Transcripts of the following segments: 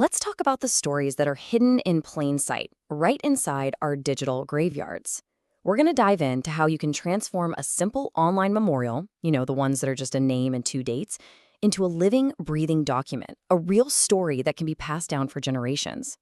Let's talk about the stories that are hidden in plain sight, right inside our digital graveyards. We're going to dive into how you can transform a simple online memorial, the ones that are just a name and two dates, into a living, breathing document, a real story that can be passed down for generations.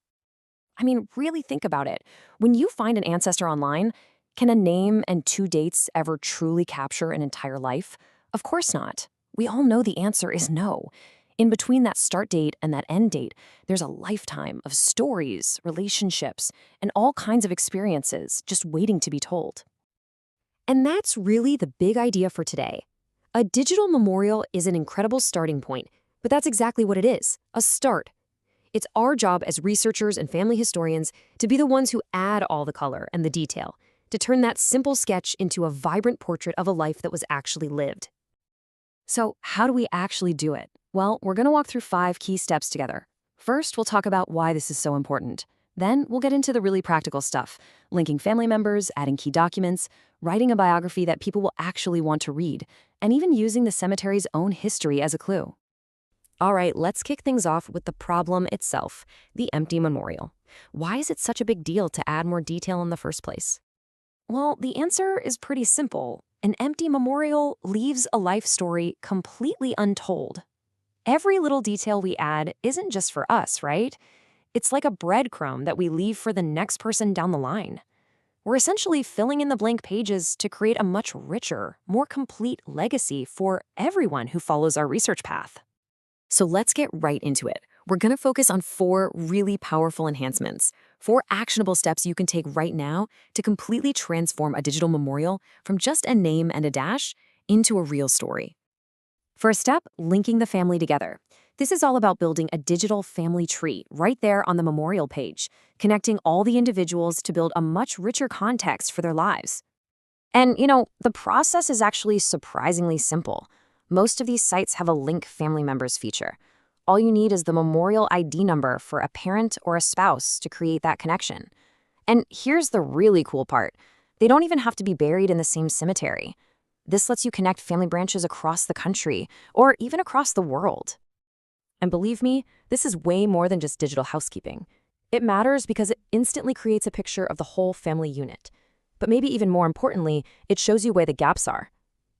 I mean, really think about it. When you find an ancestor online, can a name and two dates ever truly capture an entire life? Of course not. We all know the answer is no. In between that start date and that end date, there's a lifetime of stories, relationships, and all kinds of experiences just waiting to be told. And that's really the big idea for today. A digital memorial is an incredible starting point, but that's exactly what it is, a start. It's our job as researchers and family historians to be the ones who add all the color and the detail, to turn that simple sketch into a vibrant portrait of a life that was actually lived. So, how do we actually do it? Well, we're going to walk through 5 key steps together. First, we'll talk about why this is so important. Then, we'll get into the really practical stuff, linking family members, adding key documents, writing a biography that people will actually want to read, and even using the cemetery's own history as a clue. All right, let's kick things off with the problem itself, the empty memorial. Why is it such a big deal to add more detail in the first place? Well, the answer is pretty simple. An empty memorial leaves a life story completely untold. Every little detail we add isn't just for us, right? It's like a breadcrumb that we leave for the next person down the line. We're essentially filling in the blank pages to create a much richer, more complete legacy for everyone who follows our research path. So let's get right into it. We're going to focus on 4 really powerful enhancements, 4 actionable steps you can take right now to completely transform a digital memorial from just a name and a dash into a real story. First step, linking the family together. This is all about building a digital family tree right there on the memorial page, connecting all the individuals to build a much richer context for their lives. And, the process is actually surprisingly simple. Most of these sites have a link family members feature. All you need is the memorial ID number for a parent or a spouse to create that connection. And here's the really cool part. They don't even have to be buried in the same cemetery. This lets you connect family branches across the country or even across the world. And believe me, this is way more than just digital housekeeping. It matters because it instantly creates a picture of the whole family unit. But maybe even more importantly, it shows you where the gaps are.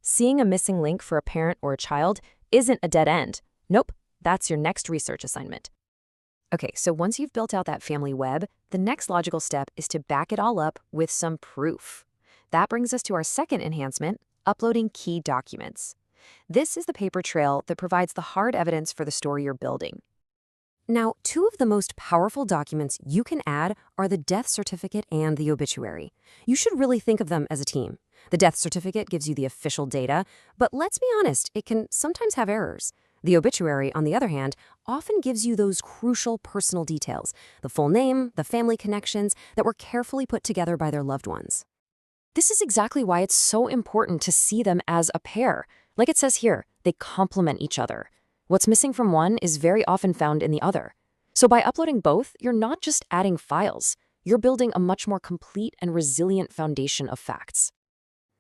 Seeing a missing link for a parent or a child isn't a dead end. Nope, that's your next research assignment. Okay, so once you've built out that family web, the next logical step is to back it all up with some proof. That brings us to our second enhancement, uploading key documents. This is the paper trail that provides the hard evidence for the story you're building. Now, 2 of the most powerful documents you can add are the death certificate and the obituary. You should really think of them as a team. The death certificate gives you the official data, but let's be honest, it can sometimes have errors. The obituary, on the other hand, often gives you those crucial personal details, the full name, the family connections that were carefully put together by their loved ones. This is exactly why it's so important to see them as a pair. Like it says here, they complement each other. What's missing from one is very often found in the other. So by uploading both, you're not just adding files. You're building a much more complete and resilient foundation of facts.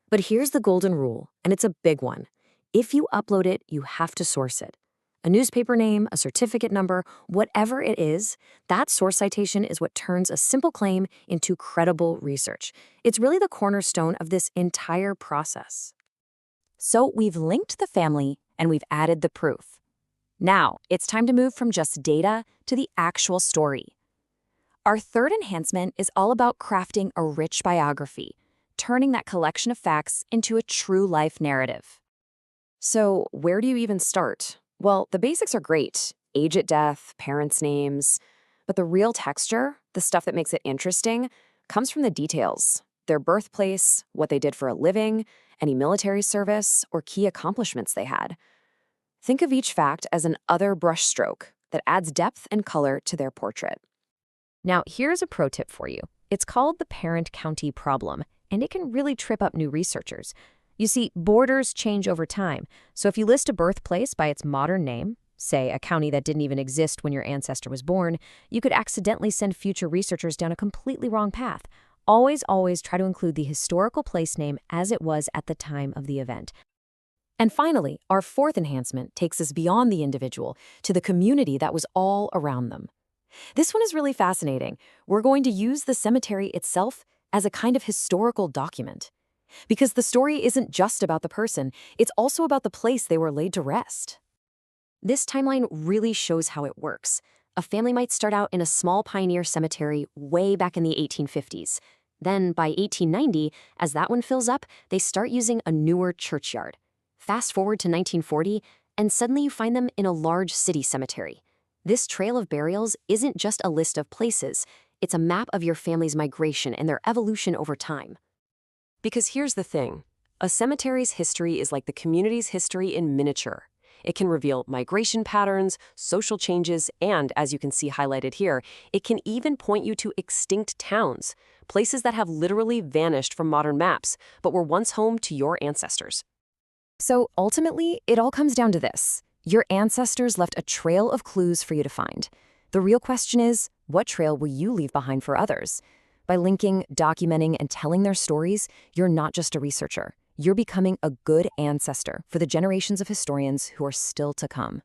But here's the golden rule, and it's a big one. If you upload it, you have to source it. A newspaper name, a certificate number, whatever it is, that source citation is what turns a simple claim into credible research. It's really the cornerstone of this entire process. So we've linked the family and we've added the proof. Now, it's time to move from just data to the actual story. Our third enhancement is all about crafting a rich biography, turning that collection of facts into a true life narrative. So, where do you even start? Well, the basics are great. Age at death, parents' names. But the real texture, the stuff that makes it interesting, comes from the details. Their birthplace, what they did for a living, any military service, or key accomplishments they had. Think of each fact as an other brushstroke that adds depth and color to their portrait. Now, here's a pro tip for you. It's called the parent-county problem, and it can really trip up new researchers. You see, borders change over time, so if you list a birthplace by its modern name, say a county that didn't even exist when your ancestor was born, you could accidentally send future researchers down a completely wrong path. Always try to include the historical place name as it was at the time of the event. And finally, our fourth enhancement takes us beyond the individual to the community that was all around them. This one is really fascinating. We're going to use the cemetery itself as a kind of historical document. Because the story isn't just about the person, it's also about the place they were laid to rest. This timeline really shows how it works. A family might start out in a small pioneer cemetery way back in the 1850s. Then, by 1890, as that one fills up, they start using a newer churchyard. Fast forward to 1940, and suddenly you find them in a large city cemetery. This trail of burials isn't just a list of places, it's a map of your family's migration and their evolution over time. Because here's the thing, a cemetery's history is like the community's history in miniature. It can reveal migration patterns, social changes, and, as you can see highlighted here, it can even point you to extinct towns, places that have literally vanished from modern maps, but were once home to your ancestors. So ultimately, it all comes down to this. Your ancestors left a trail of clues for you to find. The real question is, what trail will you leave behind for others? By linking, documenting, and telling their stories, you're not just a researcher. You're becoming a good ancestor for the generations of historians who are still to come.